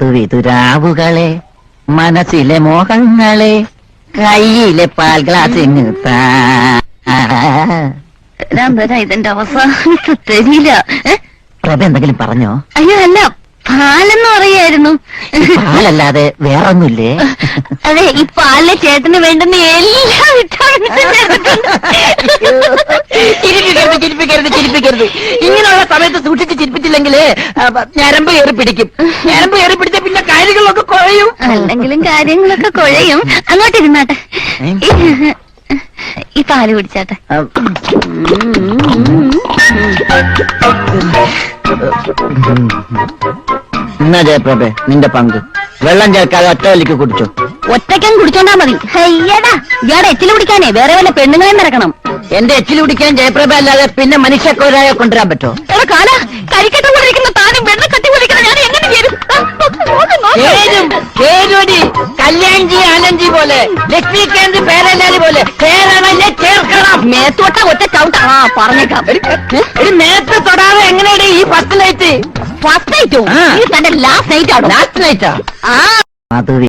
മധുവിതുരാവുകളെ മനസ്സിലെ മോഹങ്ങളെ കയ്യിലെ പാൽ ഗ്ലാസ് ഇതിന്റെ അവസാനം തരില്ല. പ്രഭ എന്തെങ്കിലും പറഞ്ഞോ? അയ്യോ അല്ല, പാലെന്ന് പറയായിരുന്നു. പാലല്ലാതെ വേറൊന്നുമില്ലേ? അതെ, ഈ പാലിലെ ചേട്ടന് വേണ്ടുന്ന എല്ലാം ചിരിപ്പിക്കരുത്. ഇങ്ങനെയുള്ള സമയത്ത് സൂക്ഷിച്ച് ചിരിപ്പിച്ചില്ലെങ്കിൽ ഞരമ്പ് കയറി പിടിക്കും. ഞരമ്പ് കയറി പിടിച്ച പിന്നെ കാര്യങ്ങളൊക്കെ കുഴയും. അല്ലെങ്കിലും കാര്യങ്ങളൊക്കെ കുഴയും. അങ്ങോട്ടിരുന്നാട്ടെ, ഈ പാല് കുടിച്ചാട്ടെ. എന്നാ ജയപ്രഭേ, നിന്റെ പങ്ക്. വെള്ളം ചേർക്കാതെ ഒറ്റ വലിക്ക് കുടിച്ചോ. ഒറ്റയ്ക്കും കുടിച്ചോണ്ടാ മതി. അയ്യടാ, ഇയാടെ എച്ചിൽ കുടിക്കാനേ വേറെ വല്ല പെണ്ണുങ്ങളെ നിറക്കണം. എന്റെ എച്ചിൽ കുടിക്കാൻ ജയപ്രഭ അല്ലാതെ പിന്നെ മനുഷ്യക്കൊരായ കൊണ്ടുവരാൻ പറ്റുമോ? എടാ കാല, കരിക്കട്ട കൊണ്ടിരിക്കുന്ന താനും വെള്ളം കട്ടി കുടിക്കുന്ന ഞാൻ എങ്ങനെ ചേരും? കല്യാൺജി ആനന്ദ്ജി പോലെ, ലക്ഷ്മികാന്ത് പേരല്ലാലി പോലെ ചേരണല്ലേ ചേർക്കണം. മേത്തോട്ട ഒറ്റ ചവിട്ട. പറഞ്ഞേക്കാം. നേരത്തെ തൊടാതെ എങ്ങനെയാണ് ഈ ഫസ്റ്റ് നൈറ്റ്? ഫസ്റ്റ് നൈറ്റോ? തന്റെ ലാസ്റ്റ് നൈറ്റ് ആണോ? ലാസ്റ്റ് നൈറ്റാ? ആ, അത്